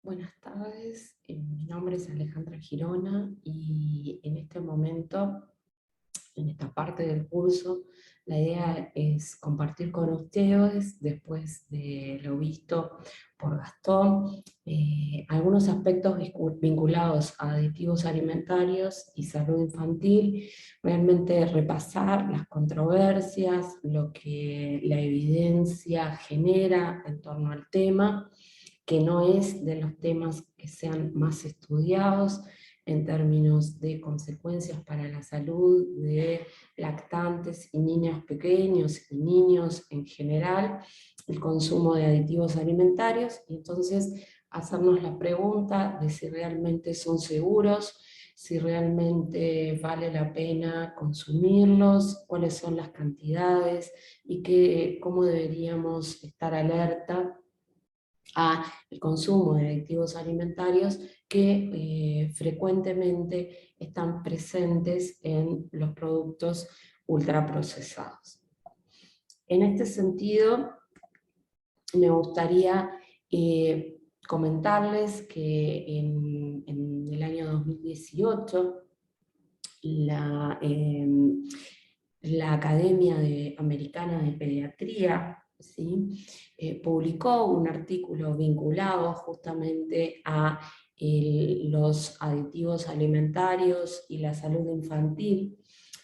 Buenas tardes, mi nombre es Alejandra Girona y en este momento, en esta parte del curso, la idea es compartir con ustedes, después de lo visto por Gastón, algunos aspectos vinculados a aditivos alimentarios y salud infantil, realmente repasar las controversias, lo que la evidencia genera en torno al tema, que no es de los temas que sean más estudiados en términos de consecuencias para la salud de lactantes y niños pequeños y niños en general, el consumo de aditivos alimentarios, y entonces hacernos la pregunta de si realmente son seguros, si realmente vale la pena consumirlos, cuáles son las cantidades y cómo deberíamos estar alerta a el consumo de aditivos alimentarios que frecuentemente están presentes en los productos ultraprocesados. En este sentido, me gustaría comentarles que en el año 2018 la Academia Americana de Pediatría, ¿sí? Publicó un artículo vinculado justamente a los aditivos alimentarios y la salud infantil,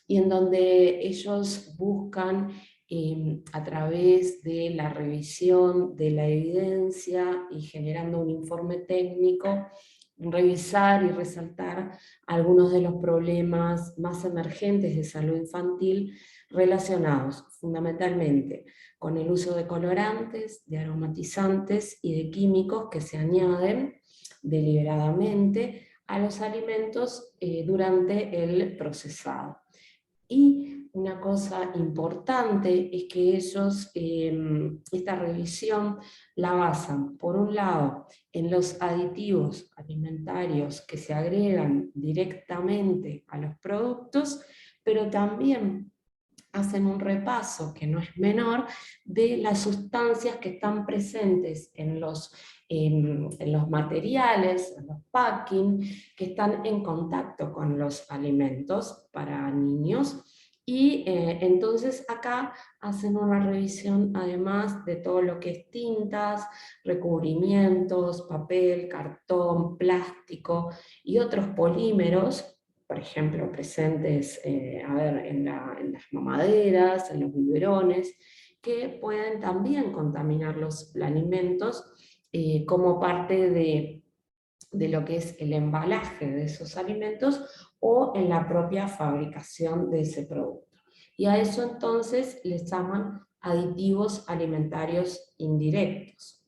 y en donde ellos buscan, a través de la revisión de la evidencia y generando un informe técnico, revisar y resaltar algunos de los problemas más emergentes de salud infantil relacionados fundamentalmente con el uso de colorantes, de aromatizantes y de químicos que se añaden deliberadamente a los alimentos durante el procesado. Y una cosa importante es que ellos, esta revisión la basan, por un lado, en los aditivos alimentarios que se agregan directamente a los productos, pero también hacen un repaso, que no es menor, de las sustancias que están presentes en los materiales, en los packing, que están en contacto con los alimentos para niños. Y entonces acá hacen una revisión además de todo lo que es tintas, recubrimientos, papel, cartón, plástico y otros polímeros, por ejemplo, presentes en las mamaderas, en los biberones, que pueden también contaminar los alimentos como parte de lo que es el embalaje de esos alimentos o en la propia fabricación de ese producto. Y a eso entonces les llaman aditivos alimentarios indirectos.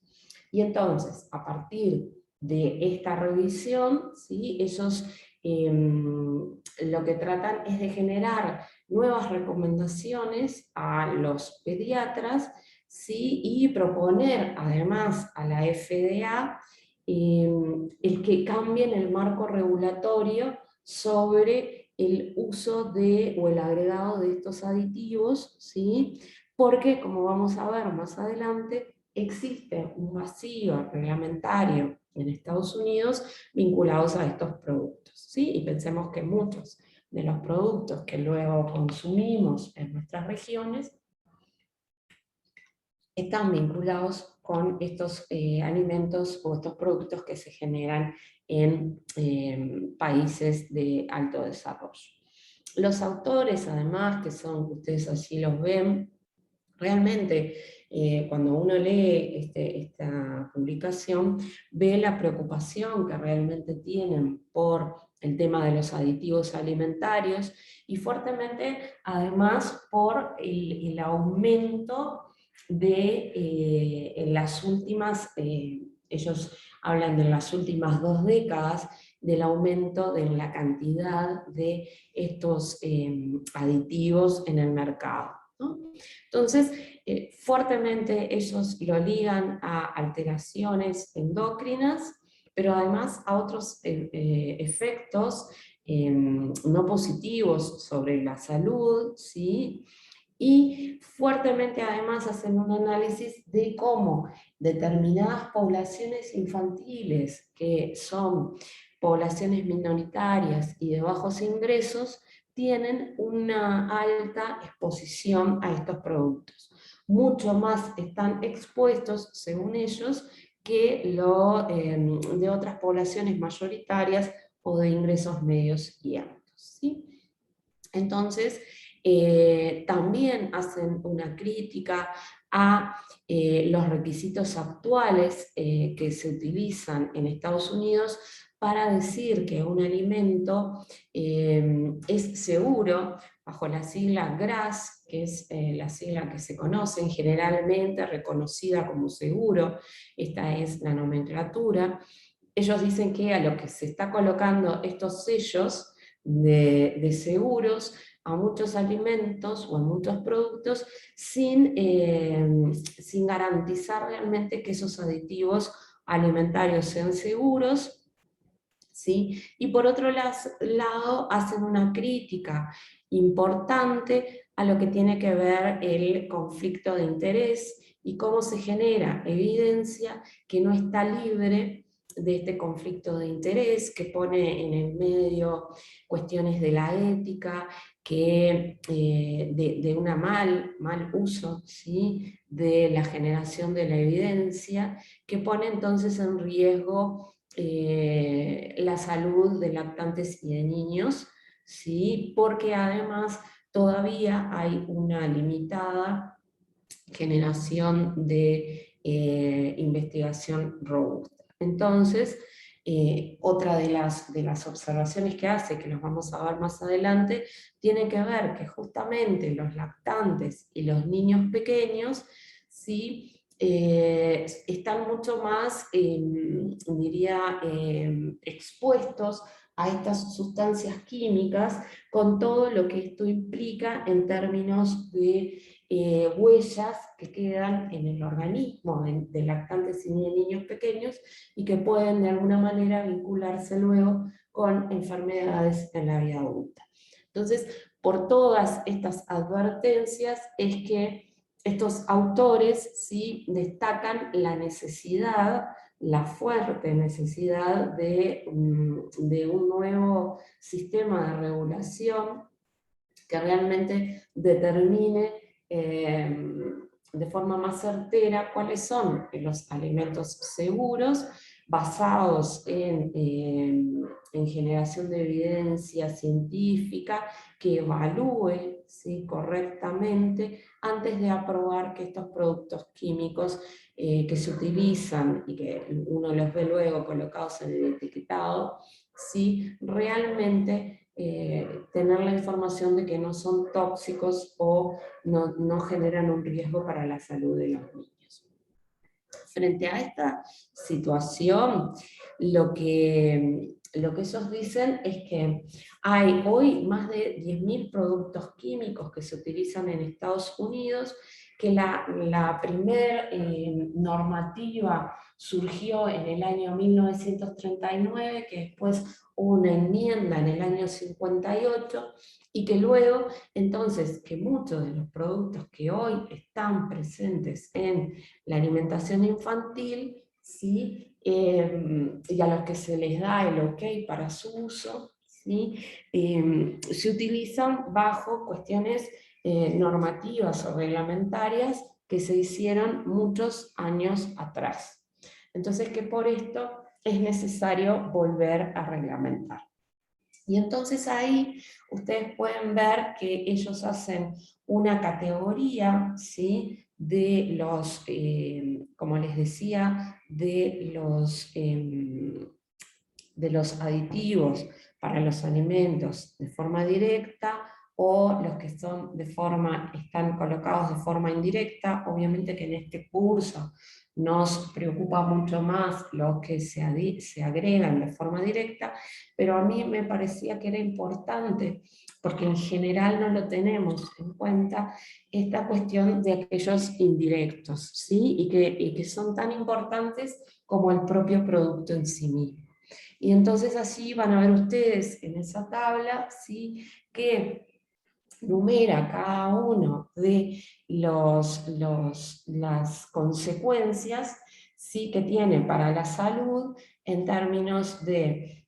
Y entonces, a partir de esta revisión, ¿sí?, ellos lo que tratan es de generar nuevas recomendaciones a los pediatras, ¿sí?, y proponer además a la FDA el que cambien el marco regulatorio sobre el uso o el agregado de estos aditivos, ¿sí?, porque, como vamos a ver más adelante, existe un vacío reglamentario en Estados Unidos vinculados a estos productos, ¿sí? Y pensemos que muchos de los productos que luego consumimos en nuestras regiones están vinculados con estos alimentos o estos productos que se generan en países de alto desarrollo. Los autores, además, que son, ustedes allí los ven, realmente cuando uno lee esta publicación, ve la preocupación que realmente tienen por el tema de los aditivos alimentarios y fuertemente, además, por el aumento en las últimas, ellos hablan de las últimas 2 décadas, del aumento en la cantidad de estos aditivos en el mercado, ¿no? Entonces, fuertemente ellos lo ligan a alteraciones endocrinas, pero además a otros efectos no positivos sobre la salud, ¿sí? Y fuertemente además hacen un análisis de cómo determinadas poblaciones infantiles, que son poblaciones minoritarias y de bajos ingresos, tienen una alta exposición a estos productos. Mucho más están expuestos, según ellos, que de otras poblaciones mayoritarias o de ingresos medios y altos, ¿sí? Entonces, también hacen una crítica a los requisitos actuales que se utilizan en Estados Unidos para decir que un alimento es seguro, bajo la sigla GRAS, que es la sigla que se conoce generalmente, reconocida como seguro. Esta es la nomenclatura. Ellos dicen que a lo que se está colocando estos sellos de seguros a muchos alimentos o a muchos productos sin garantizar realmente que esos aditivos alimentarios sean seguros, ¿sí? Y por otro lado, hacen una crítica importante a lo que tiene que ver el conflicto de interés y cómo se genera evidencia que no está libre de este conflicto de interés, que pone en el medio cuestiones de la ética, de un mal uso, ¿sí?, de la generación de la evidencia, que pone entonces en riesgo la salud de lactantes y de niños, ¿sí?, porque además todavía hay una limitada generación de investigación robusta. Entonces, otra de las observaciones que hace, que los vamos a ver más adelante, tiene que ver que justamente los lactantes y los niños pequeños, ¿sí?, están mucho más, diría, expuestos a estas sustancias químicas, con todo lo que esto implica en términos de huellas que quedan en el organismo de lactantes y de niños pequeños y que pueden de alguna manera vincularse luego con enfermedades en la vida adulta. Entonces, por todas estas advertencias es que estos autores, ¿sí?, destacan la necesidad, la fuerte necesidad de un nuevo sistema de regulación que realmente determine de forma más certera cuáles son los alimentos seguros, basados en generación de evidencia científica, que evalúe, ¿sí?, correctamente antes de aprobar que estos productos químicos que se utilizan y que uno los ve luego colocados en el etiquetado, ¿sí?, realmente tener la información de que no son tóxicos o no generan un riesgo para la salud de los niños. Frente a esta situación, lo que ellos dicen es que hay hoy más de 10.000 productos químicos que se utilizan en Estados Unidos, que la primera normativa surgió en el año 1939, que después hubo una enmienda en el año 58, y que luego, entonces, que muchos de los productos que hoy están presentes en la alimentación infantil, ¿sí?, y a los que se les da el ok para su uso, ¿sí?, se utilizan bajo cuestiones normativas o reglamentarias que se hicieron muchos años atrás. Entonces, que por esto es necesario volver a reglamentar. Y entonces ahí ustedes pueden ver que ellos hacen una categoría, ¿sí?, de los, como les decía, de los aditivos para los alimentos de forma directa, o los que están colocados de forma indirecta. Obviamente que en este curso nos preocupa mucho más los que se agregan de forma directa, pero a mí me parecía que era importante, porque en general no lo tenemos en cuenta, esta cuestión de aquellos indirectos, ¿sí?, y que son tan importantes como el propio producto en sí mismo. Y entonces así van a ver ustedes en esa tabla, ¿sí?, que numera cada uno de las consecuencias sí que tiene para la salud en términos de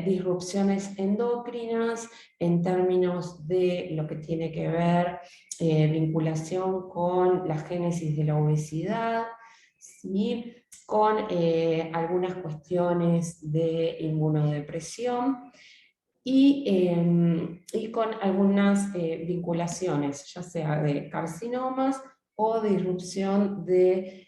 disrupciones endocrinas, en términos de lo que tiene que ver vinculación con la génesis de la obesidad, ¿sí? Con algunas cuestiones de inmunodepresión y con algunas vinculaciones, ya sea de carcinomas o de irrupción de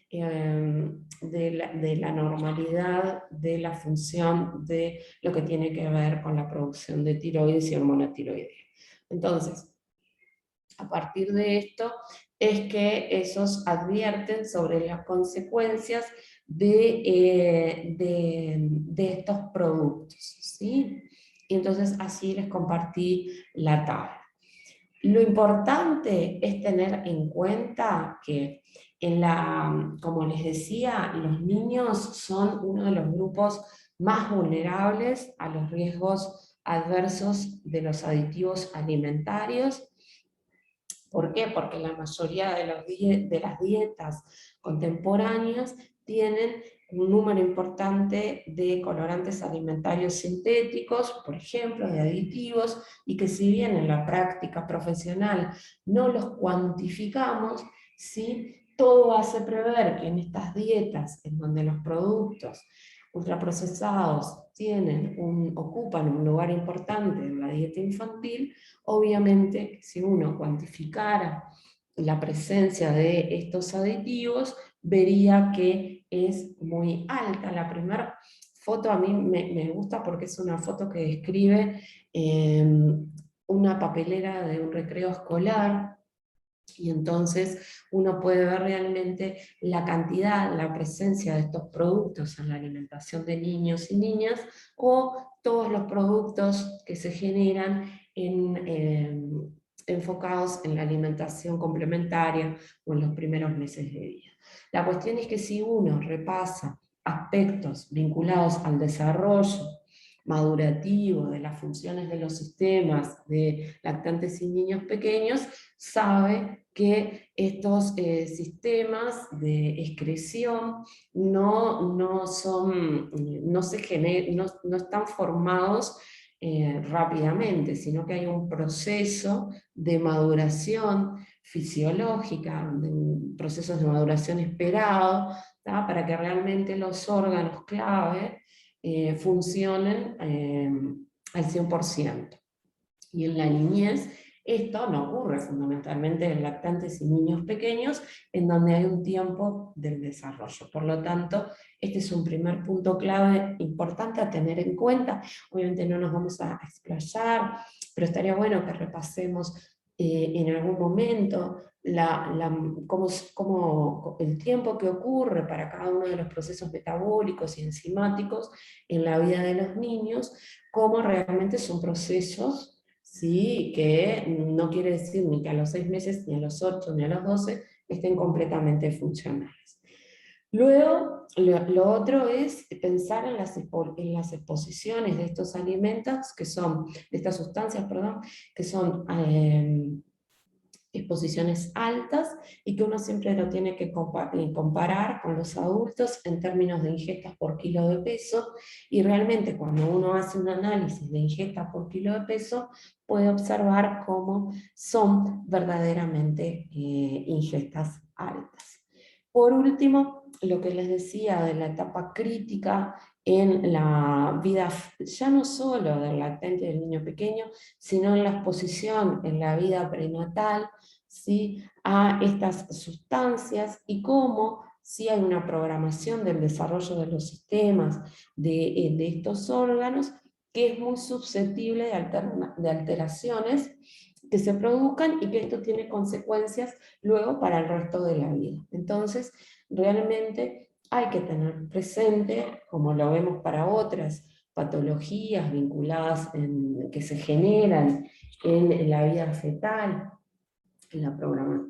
la normalidad de la función de lo que tiene que ver con la producción de tiroides y hormona tiroidea. Entonces, a partir de esto es que esos advierten sobre las consecuencias de estos productos, ¿sí? Y entonces así les compartí la tabla. Lo importante es tener en cuenta que como les decía, los niños son uno de los grupos más vulnerables a los riesgos adversos de los aditivos alimentarios. ¿Por qué? Porque la mayoría de las dietas contemporáneas tienen un número importante de colorantes alimentarios sintéticos, por ejemplo, de aditivos, y que si bien en la práctica profesional no los cuantificamos, ¿sí? Todo hace prever que en estas dietas, en donde los productos ultraprocesados ocupan un lugar importante en la dieta infantil, obviamente si uno cuantificara la presencia de estos aditivos, vería que es muy alta. La primera foto a mí me gusta porque es una foto que describe una papelera de un recreo escolar, y entonces uno puede ver realmente la cantidad, la presencia de estos productos en la alimentación de niños y niñas, o todos los productos que se generan enfocados en la alimentación complementaria o en los primeros meses de vida. La cuestión es que si uno repasa aspectos vinculados al desarrollo madurativo de las funciones de los sistemas de lactantes y niños pequeños, sabe que estos sistemas de excreción no están formados rápidamente, sino que hay un proceso de maduración fisiológica, procesos de maduración esperado, para que realmente los órganos clave funcionen al 100%. Y en la niñez esto no ocurre fundamentalmente en lactantes y niños pequeños, en donde hay un tiempo del desarrollo. Por lo tanto, este es un primer punto clave importante a tener en cuenta. Obviamente no nos vamos a explayar, pero estaría bueno que repasemos en algún momento cómo el tiempo que ocurre para cada uno de los procesos metabólicos y enzimáticos en la vida de los niños, cómo realmente son procesos, ¿sí? Que no quiere decir ni que a los 6 meses, ni a los 8, ni a los 12 estén completamente funcionales. Luego, lo otro es pensar en las exposiciones de estos alimentos, de estas sustancias, perdón, que son exposiciones altas, y que uno siempre lo tiene que comparar con los adultos en términos de ingestas por kilo de peso, y realmente cuando uno hace un análisis de ingestas por kilo de peso, puede observar cómo son verdaderamente ingestas altas. Por último, lo que les decía de la etapa crítica en la vida, ya no solo del lactante del niño pequeño, sino en la exposición en la vida prenatal, ¿sí? A estas sustancias, y cómo si hay una programación del desarrollo de los sistemas de estos órganos, que es muy susceptible de alteraciones que se produzcan, y que esto tiene consecuencias luego para el resto de la vida. Entonces, realmente hay que tener presente, como lo vemos para otras patologías vinculadas que se generan en la vida fetal, que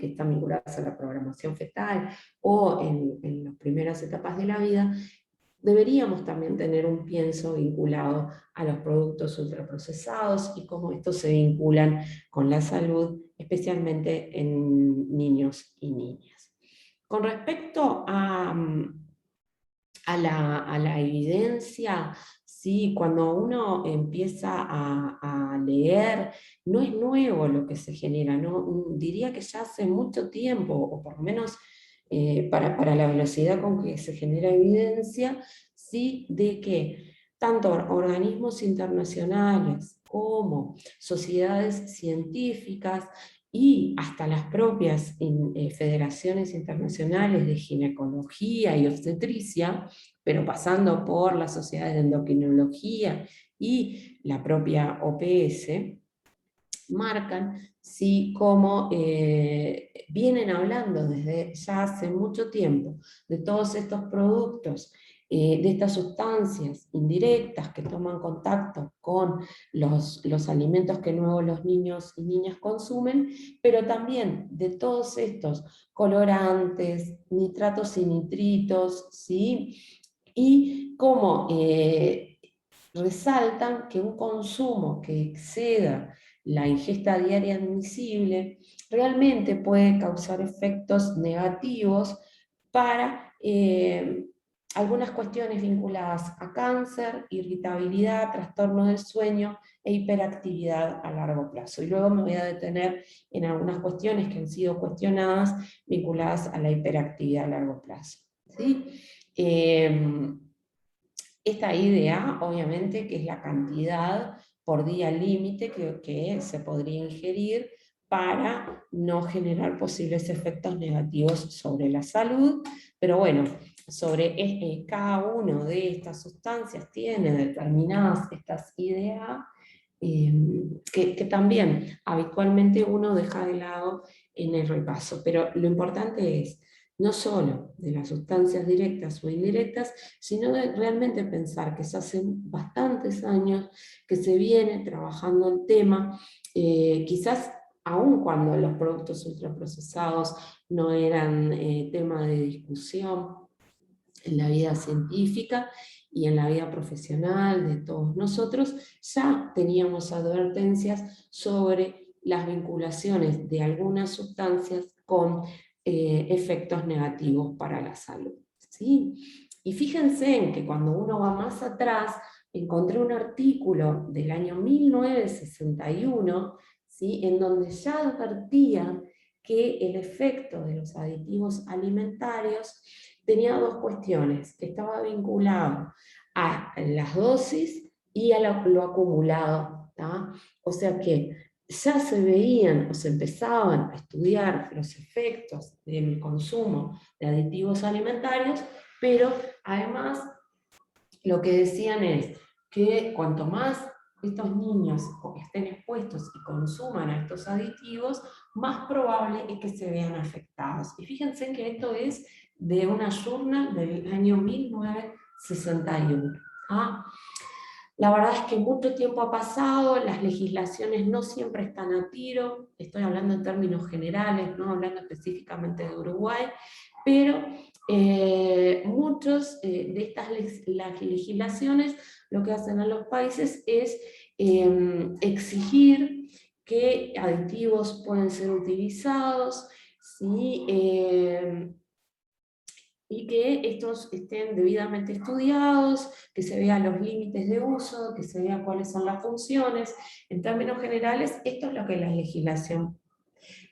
están vinculadas a la programación fetal, o en las primeras etapas de la vida, deberíamos también tener un pienso vinculado a los productos ultraprocesados y cómo estos se vinculan con la salud, especialmente en niños y niñas. Con respecto a a la evidencia, sí, cuando uno empieza a leer, no es nuevo lo que se genera, ¿no? Diría que ya hace mucho tiempo, o por lo menos para la velocidad con que se genera evidencia, sí, de que tanto organismos internacionales como sociedades científicas y hasta las propias federaciones internacionales de ginecología y obstetricia, pero pasando por las sociedades de endocrinología y la propia OPS, marcan sí, cómo vienen hablando desde ya hace mucho tiempo de todos estos productos, de estas sustancias indirectas que toman contacto con los alimentos que luego los niños y niñas consumen, pero también de todos estos colorantes, nitratos y nitritos, ¿sí? Y cómo resaltan que un consumo que exceda la ingesta diaria admisible realmente puede causar efectos negativos para algunas cuestiones vinculadas a cáncer, irritabilidad, trastornos del sueño e hiperactividad a largo plazo. Y luego me voy a detener en algunas cuestiones que han sido cuestionadas vinculadas a la hiperactividad a largo plazo. ¿Sí? Esta IDA, obviamente, que es la cantidad por día límite que se podría ingerir para no generar posibles efectos negativos sobre la salud, pero bueno, sobre cada una de estas sustancias tiene determinadas estas IDA, que también habitualmente uno deja de lado en el repaso, pero lo importante es no solo de las sustancias directas o indirectas, sino de realmente pensar que se hace bastantes años que se viene trabajando el tema, quizás aun cuando los productos ultraprocesados no eran tema de discusión en la vida científica y en la vida profesional de todos nosotros, ya teníamos advertencias sobre las vinculaciones de algunas sustancias con efectos negativos para la salud. ¿Sí? Y fíjense en que cuando uno va más atrás, encontré un artículo del año 1961, ¿sí? En donde ya advertían que el efecto de los aditivos alimentarios tenía dos cuestiones, que estaba vinculado a las dosis y a lo acumulado. ¿tá? O sea que ya se veían o se empezaban a estudiar los efectos del consumo de aditivos alimentarios, pero además lo que decían es que cuanto más estos niños estén expuestos y consuman a estos aditivos, más probable es que se vean afectados. Y fíjense que esto es de una journal del año 1961. ¿ah? La verdad es que mucho tiempo ha pasado, las legislaciones no siempre están a tiro, estoy hablando en términos generales, no hablando específicamente de Uruguay, pero muchos de estas las legislaciones lo que hacen a los países es exigir que aditivos pueden ser utilizados, ¿sí? Y que estos estén debidamente estudiados, que se vean los límites de uso, que se vean cuáles son las funciones. En términos generales, esto es lo que la legislación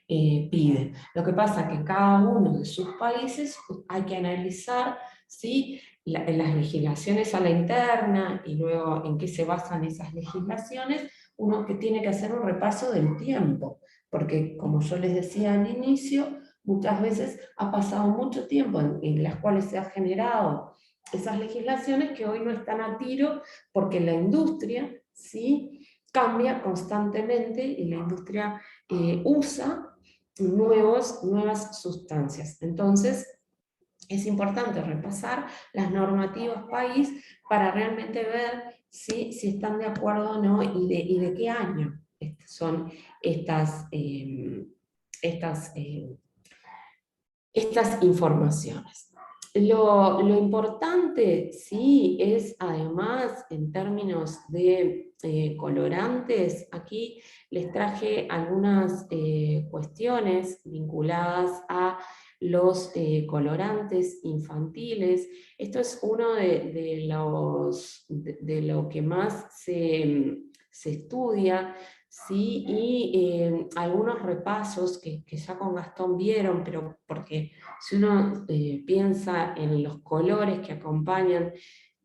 pide. Lo que pasa es que cada uno de sus países hay que analizar ¿sí? Las legislaciones a la interna y luego en qué se basan esas legislaciones, uno que tiene que hacer un repaso del tiempo, porque como yo les decía al inicio, muchas veces ha pasado mucho tiempo en las cuales se ha generado esas legislaciones que hoy no están a tiro porque la industria ¿sí? cambia constantemente y la industria usa nuevas sustancias. Entonces, es importante repasar las normativas país para realmente ver si están de acuerdo o no y de qué año son estas informaciones. Lo importante, sí, es además en términos de colorantes, aquí les traje algunas cuestiones vinculadas a los colorantes infantiles. Esto es uno de lo que más se estudia, ¿sí? Y algunos repasos que ya con Gastón vieron, pero porque si uno piensa en los colores que acompañan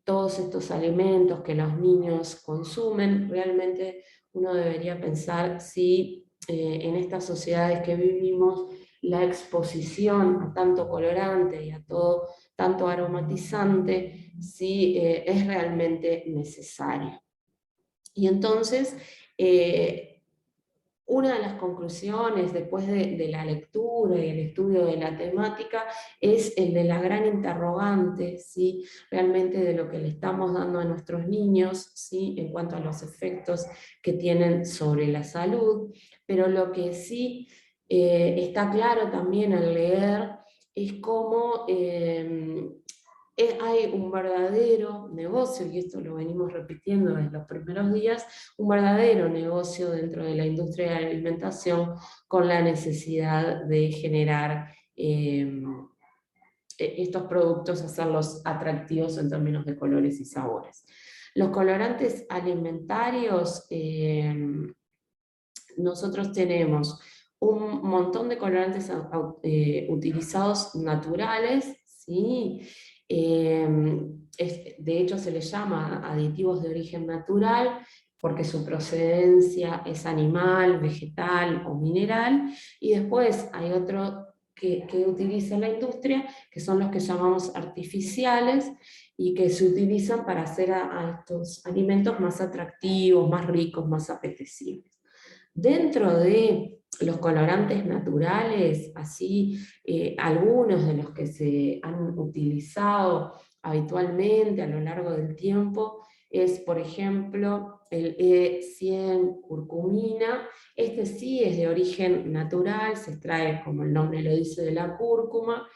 todos estos alimentos que los niños consumen, realmente uno debería pensar si en estas sociedades que vivimos la exposición a tanto colorante y a todo tanto aromatizante, si es realmente necesario. Y entonces, una de las conclusiones después de la lectura y el estudio de la temática es el de la gran interrogante, ¿sí? Realmente de lo que le estamos dando a nuestros niños, ¿sí? En cuanto a los efectos que tienen sobre la salud, pero lo que sí está claro también al leer es cómo hay un verdadero negocio, y esto lo venimos repitiendo desde los primeros días, un verdadero negocio dentro de la industria de la alimentación con la necesidad de generar estos productos, hacerlos atractivos en términos de colores y sabores. Los colorantes alimentarios, nosotros tenemos un montón de colorantes utilizados naturales, ¿sí? De hecho se les llama aditivos de origen natural porque su procedencia es animal, vegetal o mineral, y después hay otro que utiliza la industria, que son los que llamamos artificiales, y que se utilizan para hacer a estos alimentos más atractivos, más ricos, más apetecibles. Dentro de los colorantes naturales, así algunos de los que se han utilizado habitualmente a lo largo del tiempo es, por ejemplo, el E100 curcumina. Este sí es de origen natural, se extrae, como el nombre lo dice, de la cúrcuma,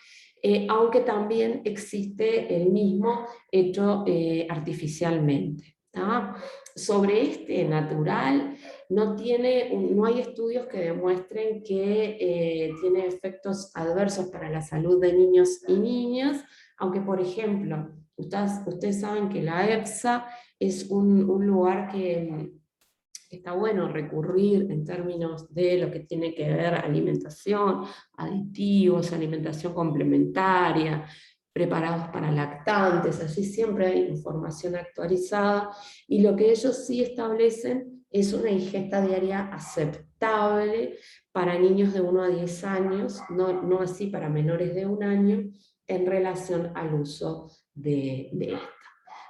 aunque también existe el mismo hecho artificialmente. ¿Tá? Sobre este natural, no hay estudios que demuestren que tiene efectos adversos para la salud de niños y niñas, aunque por ejemplo, ustedes saben que la EFSA es un lugar que está bueno recurrir en términos de lo que tiene que ver alimentación, aditivos, alimentación complementaria, preparados para lactantes, allí siempre hay información actualizada, y lo que ellos sí establecen es una ingesta diaria aceptable para niños de 1 a 10 años, no así para menores de 1 año, en relación al uso de esto.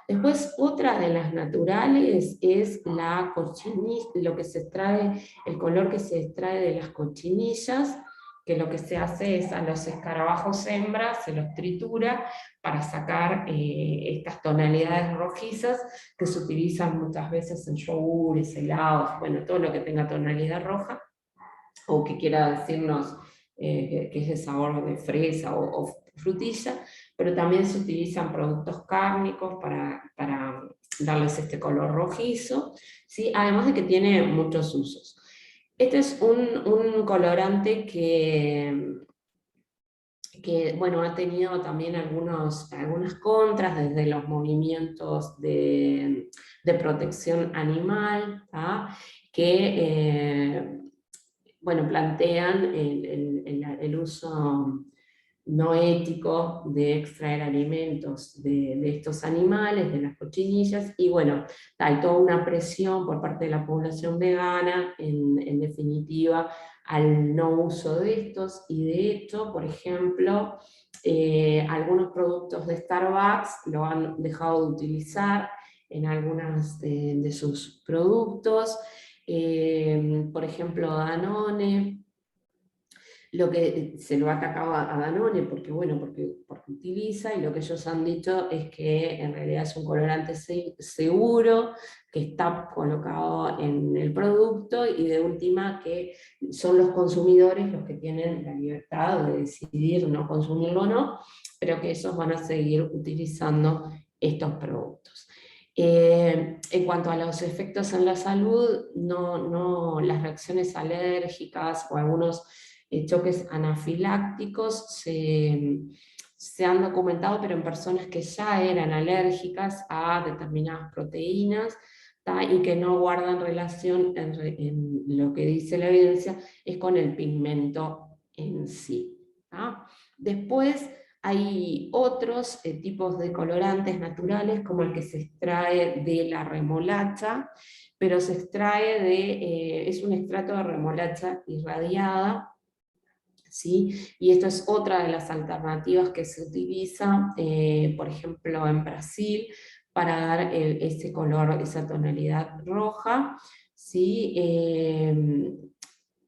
Después, otra de las naturales es la cochinilla, lo que se extrae, el color que se extrae de las cochinillas, que lo que se hace es a los escarabajos hembras, se los tritura para sacar estas tonalidades rojizas que se utilizan muchas veces en yogures, helados, bueno, todo lo que tenga tonalidad roja, o que quiera decirnos que es de sabor de fresa o frutilla, pero también se utilizan productos cárnicos para darles este color rojizo, ¿sí? Además de que tiene muchos usos. Este es un colorante que bueno, ha tenido también algunas contras desde los movimientos de protección animal, ¿tá? Que bueno, plantean el uso no ético de extraer alimentos de estos animales, de las cochinillas, y bueno, hay toda una presión por parte de la población vegana, en definitiva, al no uso de estos, y de hecho, por ejemplo, algunos productos de Starbucks lo han dejado de utilizar en algunos de sus productos. Por ejemplo, Danone, lo que se lo ha atacado a Danone, porque bueno, porque utiliza, y lo que ellos han dicho es que en realidad es un colorante seguro, que está colocado en el producto, y de última que son los consumidores los que tienen la libertad de decidir no consumirlo o no, pero que ellos van a seguir utilizando estos productos. En cuanto a los efectos en la salud, las reacciones alérgicas o algunos choques anafilácticos se han documentado, pero en personas que ya eran alérgicas a determinadas proteínas, y que no guardan relación en lo que dice la evidencia, es con el pigmento en sí. Después hay otros tipos de colorantes naturales, como el que se extrae de la remolacha, pero se extrae es un extracto de remolacha irradiada, ¿sí? Y esto es otra de las alternativas que se utiliza, por ejemplo, en Brasil, para dar ese color, esa tonalidad roja, ¿sí?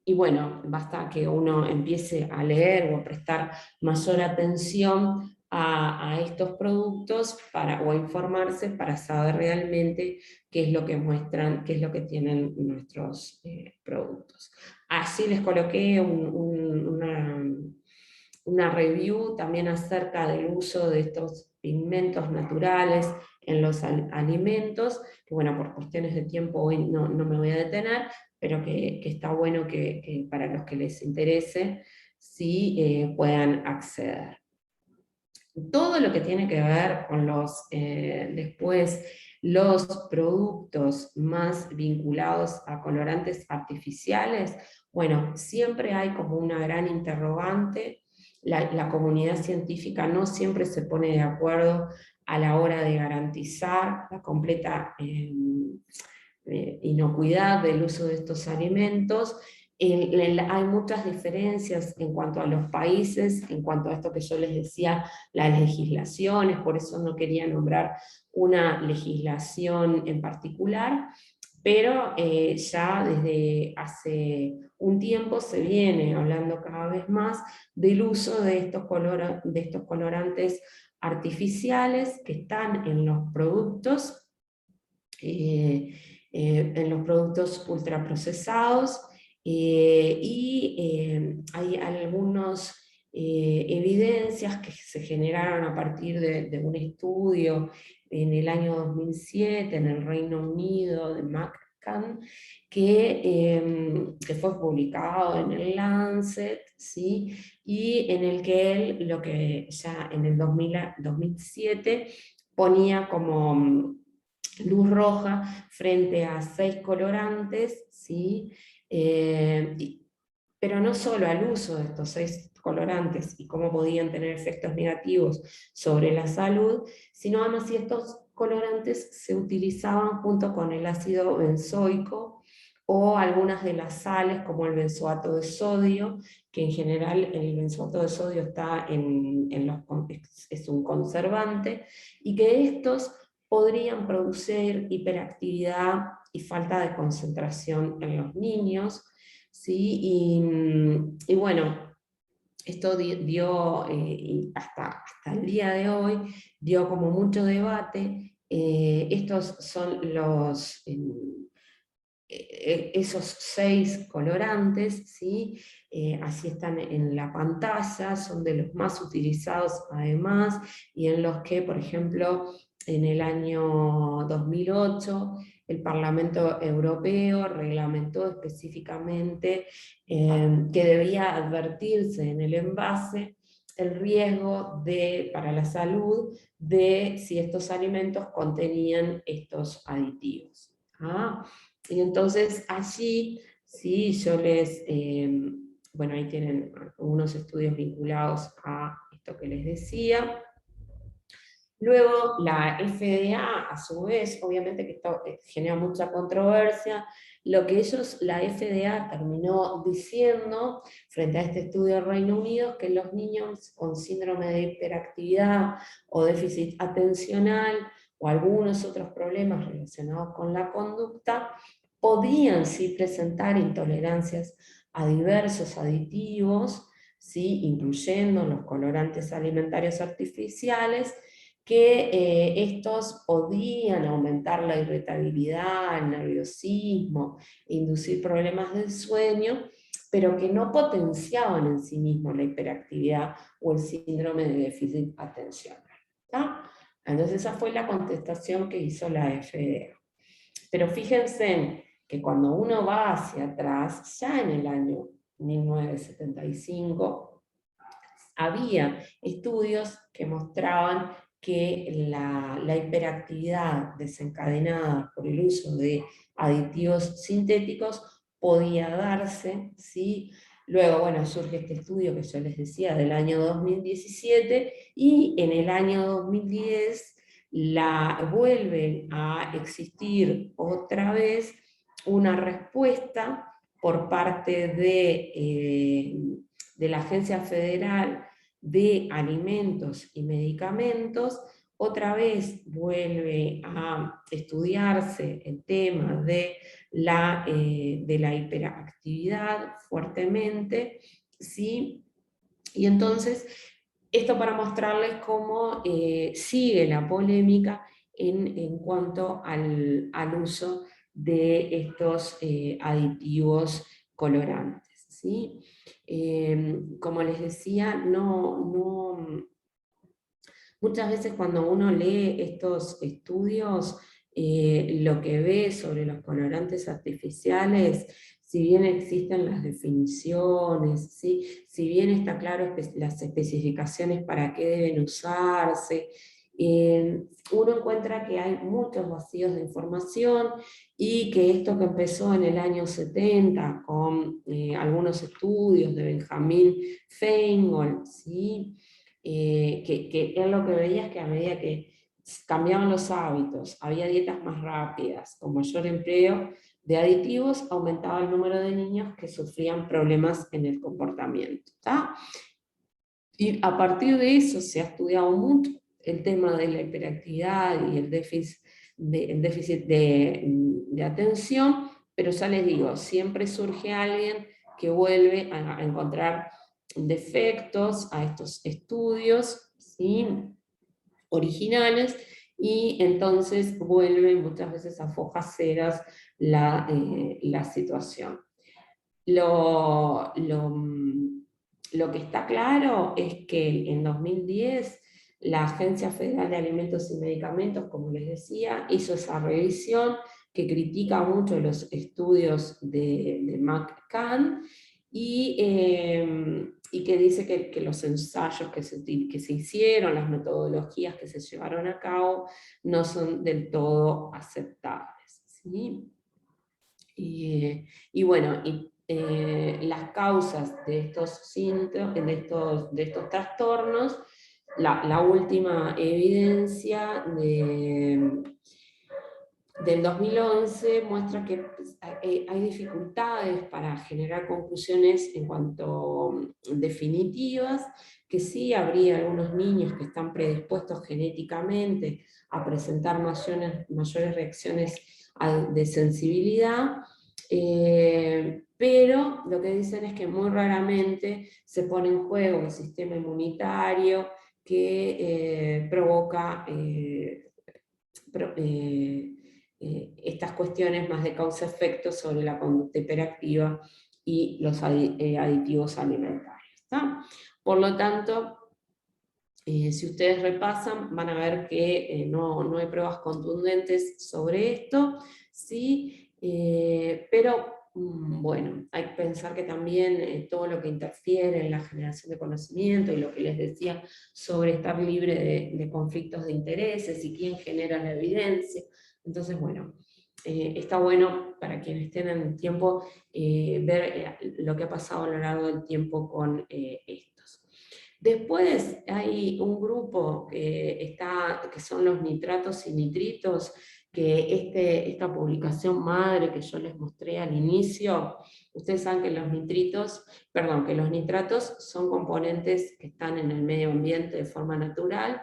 Y bueno, basta que uno empiece a leer o a prestar mayor atención a estos productos o a informarse para saber realmente qué es lo que muestran, qué es lo que tienen nuestros productos. Así les coloqué una review también acerca del uso de estos pigmentos naturales en los alimentos, que bueno, por cuestiones de tiempo hoy no me voy a detener, pero que está bueno que para los que les interese, sí puedan acceder. Todo lo que tiene que ver con después los productos más vinculados a colorantes artificiales, bueno, siempre hay como una gran interrogante. La comunidad científica no siempre se pone de acuerdo a la hora de garantizar la completa inocuidad del uso de estos alimentos. Hay muchas diferencias en cuanto a los países, en cuanto a esto que yo les decía, las legislaciones, por eso no quería nombrar una legislación en particular, pero ya desde hace un tiempo se viene hablando cada vez más del uso de estos colorantes artificiales que están en los productos, en los productos ultraprocesados, y hay algunas evidencias que se generaron a partir de un estudio en el año 2007 en el Reino Unido de McCann, que fue publicado en el Lancet, ¿sí? Y en el que él, lo que ya en el 2007 ponía como luz roja frente a 6 colorantes, ¿sí? Pero no solo al uso de estos 6 colorantes y cómo podían tener efectos negativos sobre la salud, sino además si estos colorantes se utilizaban junto con el ácido benzoico o algunas de las sales como el benzoato de sodio, que en general el benzoato de sodio está es un conservante, y que estos podrían producir hiperactividad y falta de concentración en los niños, ¿sí? Y bueno, esto dio, hasta el día de hoy, dio como mucho debate. Estos son esos 6 colorantes, ¿sí? Así están en la pantalla, son de los más utilizados además, y en los que, por ejemplo, en el año 2008, el Parlamento Europeo reglamentó específicamente que debía advertirse en el envase el riesgo para la salud de si estos alimentos contenían estos aditivos. Y entonces allí, sí, bueno, ahí tienen algunos estudios vinculados a esto que les decía. Luego la FDA, a su vez, obviamente que esto genera mucha controversia, lo que la FDA terminó diciendo frente a este estudio del Reino Unido es que los niños con síndrome de hiperactividad o déficit atencional o algunos otros problemas relacionados con la conducta podían sí presentar intolerancias a diversos aditivos, ¿sí? Incluyendo los colorantes alimentarios artificiales, que estos podían aumentar la irritabilidad, el nerviosismo, inducir problemas del sueño, pero que no potenciaban en sí mismos la hiperactividad o el síndrome de déficit atencional. ¿Está? Entonces esa fue la contestación que hizo la FDA. Pero fíjense que cuando uno va hacia atrás, ya en el año 1975, había estudios que mostraban que la hiperactividad desencadenada por el uso de aditivos sintéticos podía darse, ¿sí? Luego, bueno, surge este estudio que yo les decía del año 2017, y en el año 2010 vuelve a existir otra vez una respuesta por parte de la Agencia Federal de Alimentos y Medicamentos. Otra vez vuelve a estudiarse el tema de la hiperactividad fuertemente, ¿sí? Y entonces, esto para mostrarles cómo sigue la polémica en cuanto al uso de estos aditivos colorantes, ¿sí? Como les decía, muchas veces cuando uno lee estos estudios, lo que ve sobre los colorantes artificiales, si bien existen las definiciones, ¿sí? Si bien está claro las especificaciones para qué deben usarse, uno encuentra que hay muchos vacíos de información, y que esto que empezó en el año 70 con algunos estudios de Benjamin Feingold, ¿sí? Que él lo que veía es que a medida que cambiaban los hábitos, había dietas más rápidas, con mayor empleo de aditivos, aumentaba el número de niños que sufrían problemas en el comportamiento, ¿tá? Y a partir de eso se ha estudiado mucho el tema de la hiperactividad y el déficit de atención, pero ya les digo, siempre surge alguien que vuelve a encontrar defectos a estos estudios, ¿sí? Originales, y entonces vuelve muchas veces a fojas ceras la situación. Lo, lo, lo que está claro es que en 2010 la Agencia Federal de Alimentos y Medicamentos, como les decía, hizo esa revisión que critica mucho los estudios de McCann, y que dice que los ensayos que se hicieron, las metodologías que se llevaron a cabo, no son del todo aceptables, ¿sí? Y bueno, las causas de estos síntomas, de estos trastornos, la última evidencia del 2011 muestra que pues, hay dificultades para generar conclusiones en cuanto definitivas, que sí habría algunos niños que están predispuestos genéticamente a presentar mayores reacciones de sensibilidad, pero lo que dicen es que muy raramente se pone en juego el sistema inmunitario que provoca estas cuestiones más de causa-efecto sobre la conducta hiperactiva y los aditivos alimentarios, ¿está? Por lo tanto, si ustedes repasan, van a ver que no hay pruebas contundentes sobre esto, ¿sí? Pero bueno, hay que pensar que también todo lo que interfiere en la generación de conocimiento, y lo que les decía sobre estar libre de conflictos de intereses y quién genera la evidencia. Entonces, bueno, está bueno para quienes tienen tiempo ver lo que ha pasado a lo largo del tiempo con estos. Después hay un grupo que son los nitratos y nitritos, que esta publicación madre que yo les mostré al inicio, ustedes saben que que los nitratos son componentes que están en el medio ambiente de forma natural,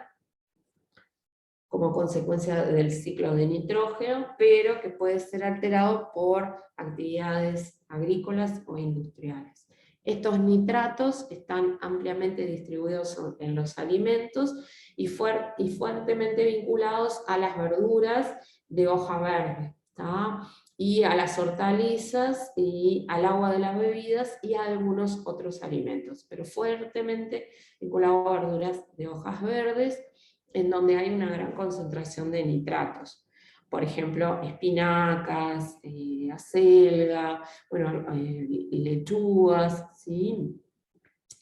como consecuencia del ciclo de nitrógeno, pero que puede ser alterado por actividades agrícolas o industriales. Estos nitratos están ampliamente distribuidos en los alimentos y fuertemente vinculados a las verduras de hoja verde, ¿tá? Y a las hortalizas y al agua de las bebidas y a algunos otros alimentos, pero fuertemente vinculado a verduras de hojas verdes, en donde hay una gran concentración de nitratos. por ejemplo, espinacas, acelga, bueno, lechugas, ¿sí?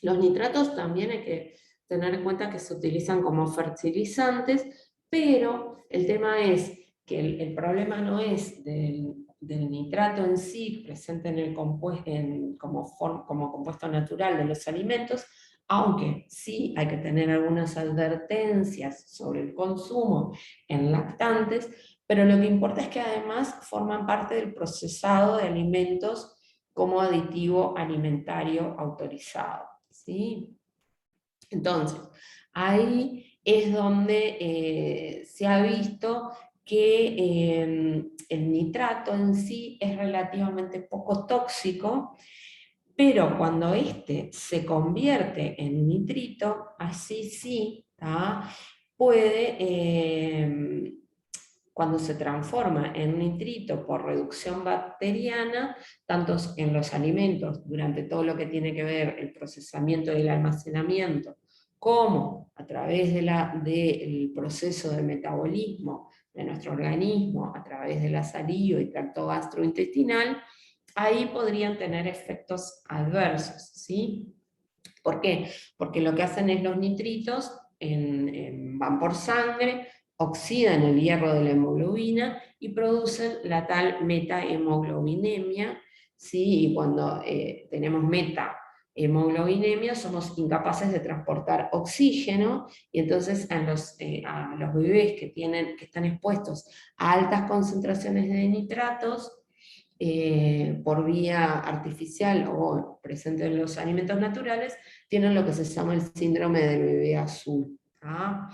Los nitratos también hay que tener en cuenta que se utilizan como fertilizantes, pero el tema es que el problema no es del nitrato en sí, presente en el como compuesto natural de los alimentos, aunque sí hay que tener algunas advertencias sobre el consumo en lactantes, pero lo que importa es que además forman parte del procesado de alimentos como aditivo alimentario autorizado, ¿sí? Entonces, ahí es donde se ha visto que el nitrato en sí es relativamente poco tóxico, pero cuando este se convierte en nitrito, así sí, ¿tá? Puede, cuando se transforma en nitrito por reducción bacteriana, tanto en los alimentos, durante todo lo que tiene que ver el procesamiento y el almacenamiento, como a través del proceso de metabolismo de nuestro organismo, a través de la saliva y tracto gastrointestinal, ahí podrían tener efectos adversos, ¿sí? ¿Por qué? Porque lo que hacen es los nitritos van por sangre, oxidan el hierro de la hemoglobina y producen la tal metahemoglobinemia, ¿sí? Y cuando tenemos metahemoglobinemia somos incapaces de transportar oxígeno, y entonces a los bebés que están expuestos a altas concentraciones de nitratos, por vía artificial o presente en los alimentos naturales, tienen lo que se llama el síndrome del bebé azul. ¿Ah?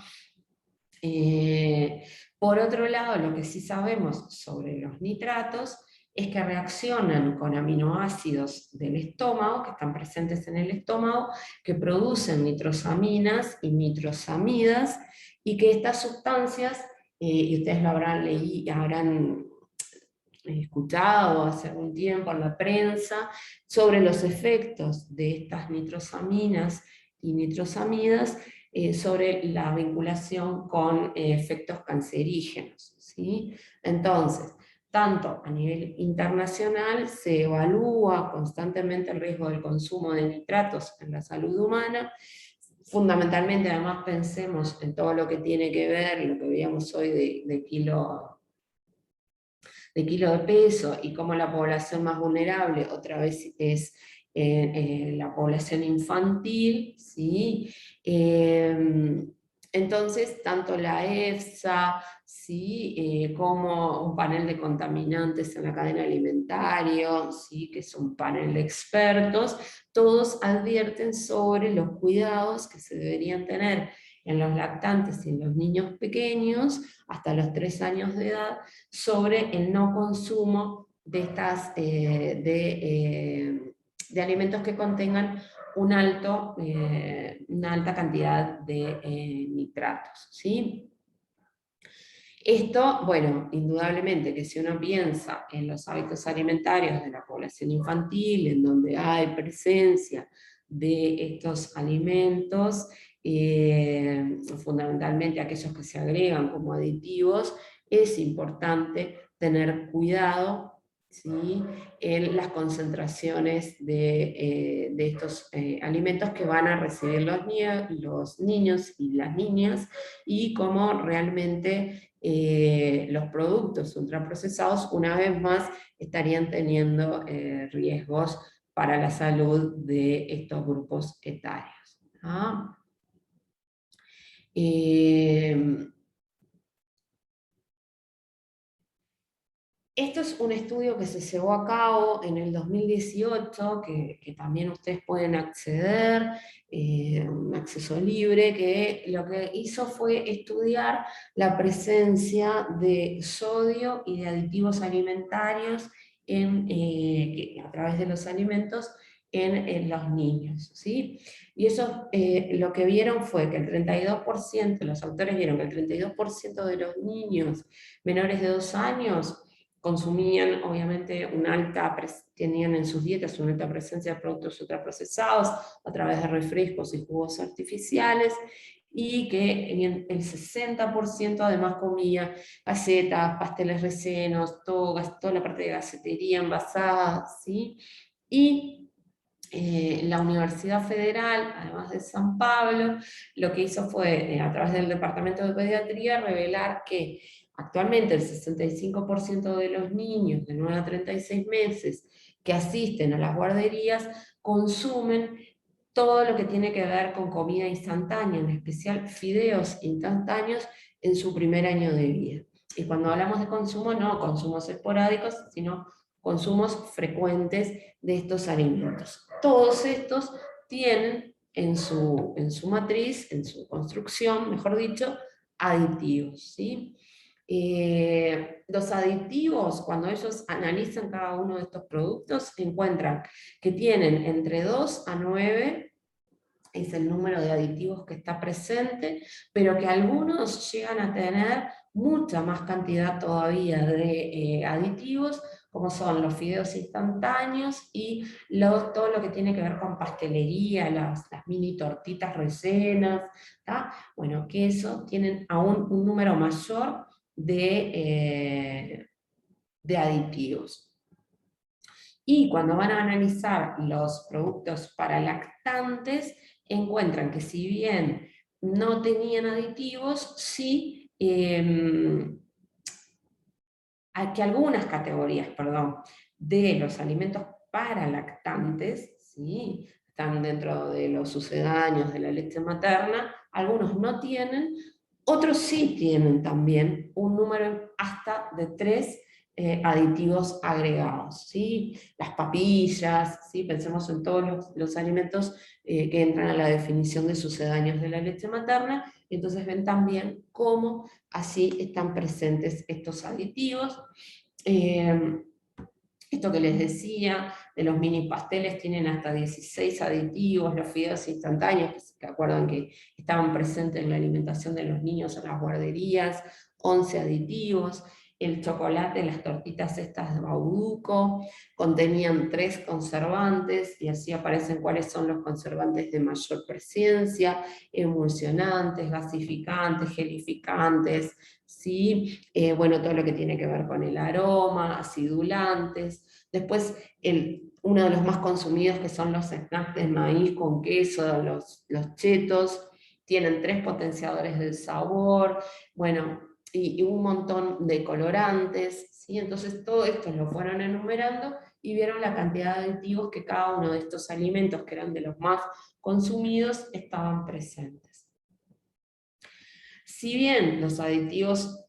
Por otro lado, lo que sí sabemos sobre los nitratos es que reaccionan con aminoácidos del estómago, que están presentes en el estómago, que producen nitrosaminas y nitrosamidas, y que estas sustancias, y ustedes lo habrán escuchado hace algún tiempo en la prensa, sobre los efectos de estas nitrosaminas y nitrosamidas sobre la vinculación con efectos cancerígenos, ¿sí? Entonces, tanto a nivel internacional se evalúa constantemente el riesgo del consumo de nitratos en la salud humana. Fundamentalmente, además, pensemos en todo lo que tiene que ver, lo que veíamos hoy de kilo de peso, y cómo la población más vulnerable otra vez es la población infantil, ¿sí? Entonces, tanto la EFSA, ¿sí? Como un panel de contaminantes en la cadena alimentaria, ¿sí? Que es un panel de expertos, todos advierten sobre los cuidados que se deberían tener en los lactantes y en los niños pequeños hasta los 3 años de edad, sobre el no consumo de, de alimentos que contengan una alta cantidad de nitratos, ¿sí? Esto, bueno, indudablemente que si uno piensa en los hábitos alimentarios de la población infantil, en donde hay presencia de estos alimentos, fundamentalmente aquellos que se agregan como aditivos, es importante tener cuidado, ¿sí? En las concentraciones de estos alimentos que van a recibir los niños y las niñas, y cómo realmente los productos ultraprocesados, una vez más, estarían teniendo riesgos para la salud de estos grupos etarios. ¿Ah? Esto es un estudio que se llevó a cabo en el 2018, que también ustedes pueden acceder, un acceso libre, que lo que hizo fue estudiar la presencia de sodio y de aditivos alimentarios a través de los alimentos en los niños, ¿sí? Y eso lo que vieron fue que el 32%, los autores vieron que el 32% de los niños menores de 2 años consumían, obviamente, tenían en sus dietas una alta presencia de productos ultraprocesados a través de refrescos y jugos artificiales, y que el 60% además comía galletas, pasteles rellenos, toda la parte de galletería envasada, ¿sí? Y la Universidad Federal, además de San Pablo, lo que hizo fue, a través del Departamento de Pediatría, revelar que actualmente el 65% de los niños de 9 a 36 meses que asisten a las guarderías consumen todo lo que tiene que ver con comida instantánea, en especial fideos instantáneos en su primer año de vida. Y cuando hablamos de consumo, no consumos esporádicos, sino consumos frecuentes de estos alimentos. Todos estos tienen en su matriz, en su construcción, mejor dicho, aditivos, ¿sí? Los aditivos, cuando ellos analizan cada uno de estos productos, encuentran que tienen entre 2 a 9, es el número de aditivos que está presente, pero que algunos llegan a tener mucha más cantidad todavía de aditivos, como son los fideos instantáneos y todo lo que tiene que ver con pastelería, las mini tortitas rellenas, ¿tá? Bueno, que eso tienen aún un número mayor de aditivos. Y cuando van a analizar los productos para lactantes, encuentran que si bien no tenían aditivos, sí que algunas categorías, perdón, de los alimentos para lactantes, ¿sí? Están dentro de los sucedáneos de la leche materna, algunos no tienen, otros sí tienen también un número hasta de 3 aditivos agregados, ¿sí? Las papillas, ¿sí? Pensemos en todos los alimentos que entran a la definición de sucedáneos de la leche materna, entonces ven también cómo así están presentes estos aditivos. Esto que les decía, de los mini pasteles tienen hasta 16 aditivos, los fideos instantáneos, que se acuerdan que estaban presentes en la alimentación de los niños en las guarderías, 11 aditivos, el chocolate, las tortitas estas de Bauduco, contenían 3 conservantes, y así aparecen cuáles son los conservantes de mayor presencia, emulsionantes, gasificantes, gelificantes, ¿sí? Bueno, todo lo que tiene que ver con el aroma, acidulantes. Después, uno de los más consumidos, que son los snacks de maíz con queso, los chetos, tienen 3 potenciadores del sabor, bueno, y un montón de colorantes, ¿sí? Entonces todo esto lo fueron enumerando y vieron la cantidad de aditivos que cada uno de estos alimentos, que eran de los más consumidos, estaban presentes. Si bien los aditivos,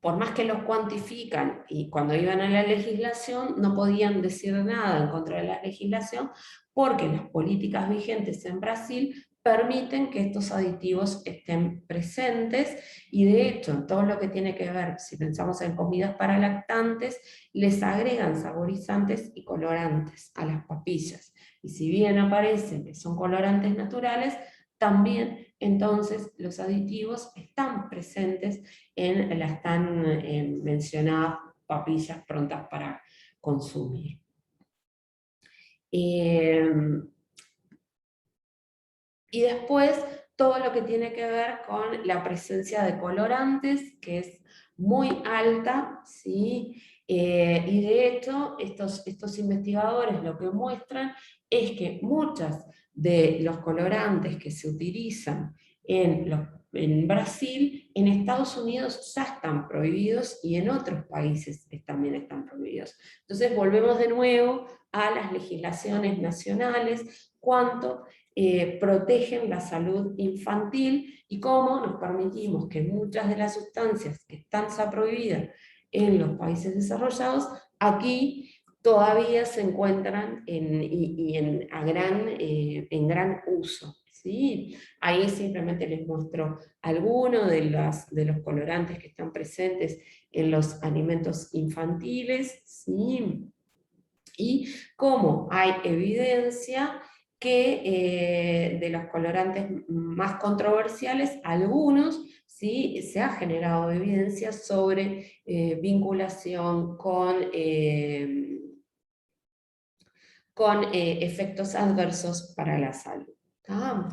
por más que los cuantifican, y cuando iban a la legislación no podían decir nada en contra de la legislación, porque las políticas vigentes en Brasil permiten que estos aditivos estén presentes, y de hecho en todo lo que tiene que ver, si pensamos en comidas para lactantes, les agregan saborizantes y colorantes a las papillas, y si bien aparecen que son colorantes naturales, también entonces los aditivos están presentes en las tan mencionadas papillas prontas para consumir. Y después todo lo que tiene que ver con la presencia de colorantes, que es muy alta, ¿sí? Y de hecho estos investigadores lo que muestran es que muchas de los colorantes que se utilizan en Brasil, en Estados Unidos ya están prohibidos, y en otros países también están prohibidos. Entonces volvemos de nuevo a las legislaciones nacionales, cuánto protegen la salud infantil y cómo nos permitimos que muchas de las sustancias que están ya prohibidas en los países desarrollados, aquí todavía se encuentran en gran uso. ¿Sí? Ahí simplemente les muestro algunos de los colorantes que están presentes en los alimentos infantiles, ¿sí? Y cómo hay evidencia que de los colorantes más controversiales, algunos sí se ha generado evidencia sobre vinculación con efectos adversos para la salud. ¿Ah?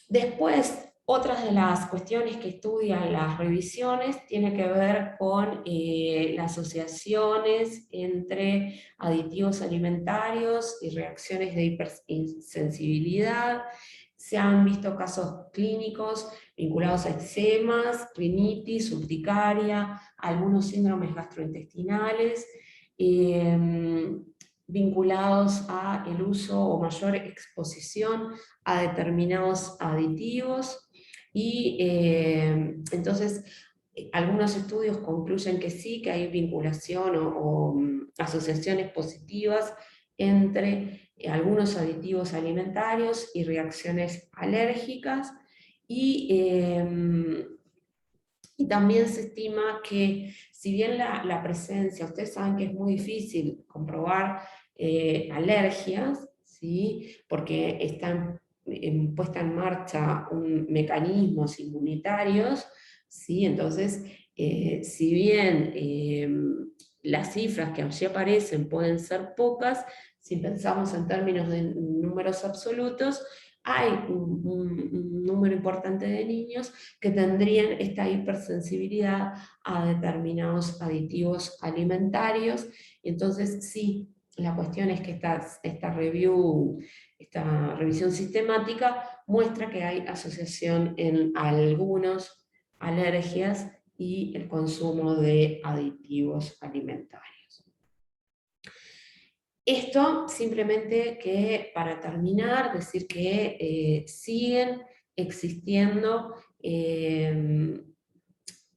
Después, otras de las cuestiones que estudian las revisiones tiene que ver con las asociaciones entre aditivos alimentarios y reacciones de hipersensibilidad. Se han visto casos clínicos vinculados a eczemas, rinitis, urticaria, algunos síndromes gastrointestinales, vinculados a el uso o mayor exposición a determinados aditivos y entonces algunos estudios concluyen que sí, que hay vinculación o asociaciones positivas entre algunos aditivos alimentarios y reacciones alérgicas y también se estima que si bien la presencia, ustedes saben que es muy difícil comprobar alergias, ¿sí? Porque están puesta en marcha mecanismos inmunitarios, ¿sí? Entonces, si bien las cifras que allí aparecen pueden ser pocas, si pensamos en términos de números absolutos, hay un número importante de niños que tendrían esta hipersensibilidad a determinados aditivos alimentarios. Entonces, sí, la cuestión es que esta revisión sistemática muestra que hay asociación en algunas alergias y el consumo de aditivos alimentarios. Esto simplemente que para terminar, decir que siguen existiendo,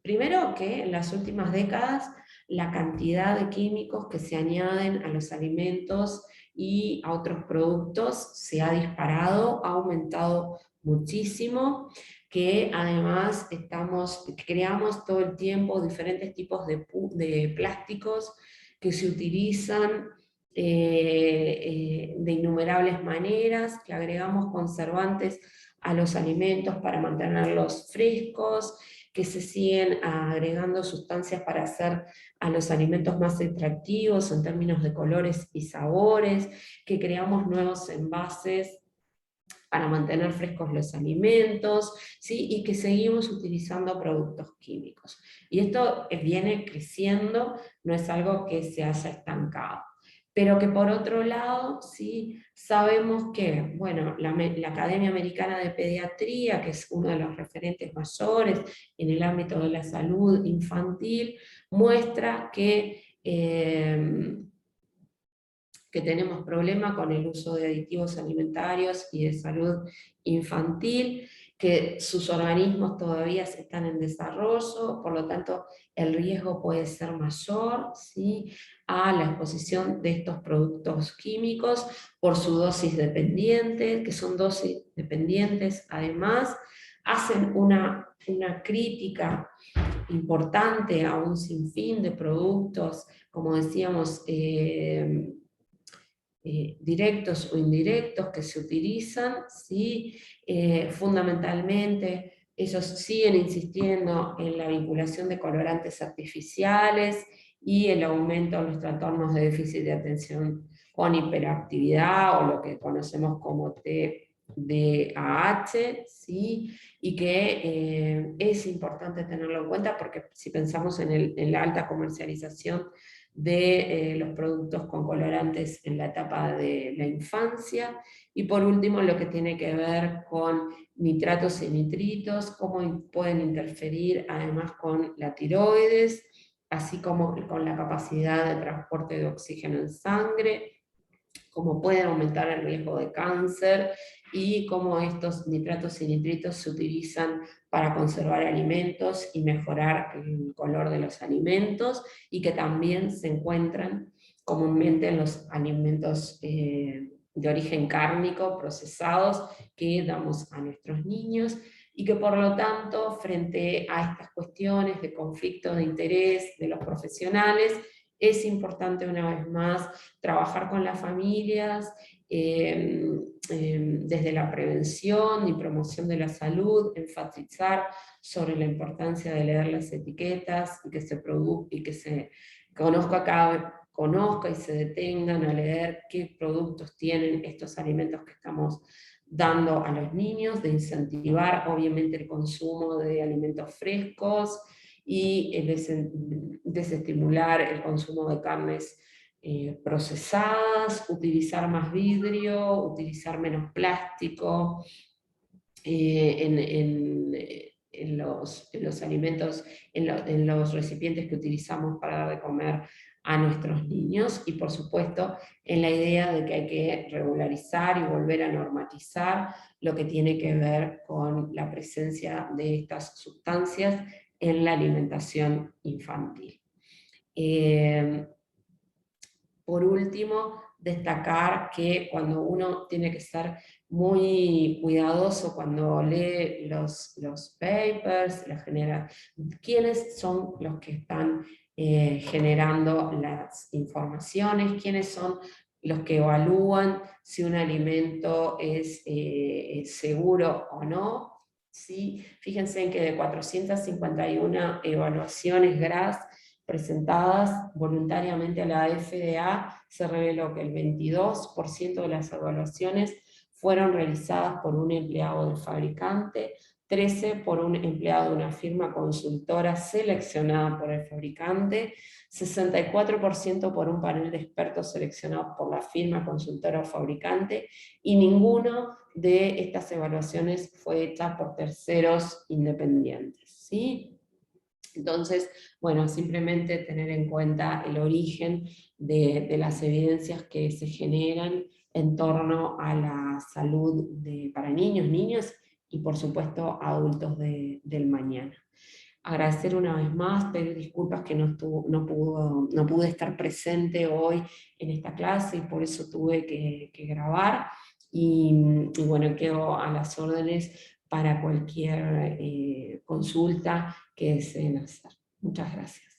primero que en las últimas décadas la cantidad de químicos que se añaden a los alimentos y a otros productos se ha disparado, ha aumentado muchísimo, que además creamos todo el tiempo diferentes tipos de plásticos que se utilizan de innumerables maneras, que agregamos conservantes a los alimentos para mantenerlos frescos, que se siguen agregando sustancias para hacer a los alimentos más atractivos en términos de colores y sabores, que creamos nuevos envases para mantener frescos los alimentos, ¿sí? Y que seguimos utilizando productos químicos. Y esto viene creciendo, no es algo que se haya estancado. Pero que por otro lado, sí, sabemos que, bueno, la Academia Americana de Pediatría, que es uno de los referentes mayores en el ámbito de la salud infantil, muestra que tenemos problema con el uso de aditivos alimentarios y de salud infantil, que sus organismos todavía están en desarrollo, por lo tanto el riesgo puede ser mayor, ¿sí?, a la exposición de estos productos químicos por su dosis dependiente, que son dosis dependientes además, hacen una crítica importante a un sinfín de productos, como decíamos, directos o indirectos que se utilizan, ¿sí? Fundamentalmente ellos siguen insistiendo en la vinculación de colorantes artificiales y el aumento de los trastornos de déficit de atención con hiperactividad o lo que conocemos como TDAH, ¿sí? Y que es importante tenerlo en cuenta porque si pensamos en la alta comercialización de los productos con colorantes en la etapa de la infancia, y por último lo que tiene que ver con nitratos y nitritos, cómo pueden interferir además con la tiroides, así como con la capacidad de transporte de oxígeno en sangre, cómo pueden aumentar el riesgo de cáncer y cómo estos nitratos y nitritos se utilizan para conservar alimentos y mejorar el color de los alimentos, y que también se encuentran comúnmente en los alimentos de origen cárnico procesados que damos a nuestros niños, y que por lo tanto frente a estas cuestiones de conflicto de interés de los profesionales, es importante una vez más trabajar con las familias desde la prevención y promoción de la salud, enfatizar sobre la importancia de leer las etiquetas y que se conozca y se detengan a leer qué productos tienen estos alimentos que estamos dando a los niños, de incentivar obviamente el consumo de alimentos frescos y desestimular el consumo de carnes procesadas, utilizar más vidrio, utilizar menos plástico en los alimentos, en los recipientes que utilizamos para dar de comer a nuestros niños, y por supuesto en la idea de que hay que regularizar y volver a normatizar lo que tiene que ver con la presencia de estas sustancias en la alimentación infantil. Por último, destacar que cuando uno tiene que ser muy cuidadoso cuando lee los papers, quiénes son los que están generando las informaciones, quiénes son los que evalúan si un alimento es seguro o no. ¿Sí? Fíjense en que de 451 evaluaciones GRAS presentadas voluntariamente a la FDA, se reveló que el 22% de las evaluaciones fueron realizadas por un empleado del fabricante, 13% por un empleado de una firma consultora seleccionada por el fabricante, 64% por un panel de expertos seleccionados por la firma consultora o fabricante, y ninguna de estas evaluaciones fue hecha por terceros independientes. ¿Sí? Entonces, bueno, simplemente tener en cuenta el origen de las evidencias que se generan en torno a la salud para niños, niñas y por supuesto adultos del mañana. Agradecer una vez más, pedir disculpas que no pude estar presente hoy en esta clase y por eso tuve que grabar. Y bueno, quedo a las órdenes para cualquier consulta que deseen hacer. Muchas gracias.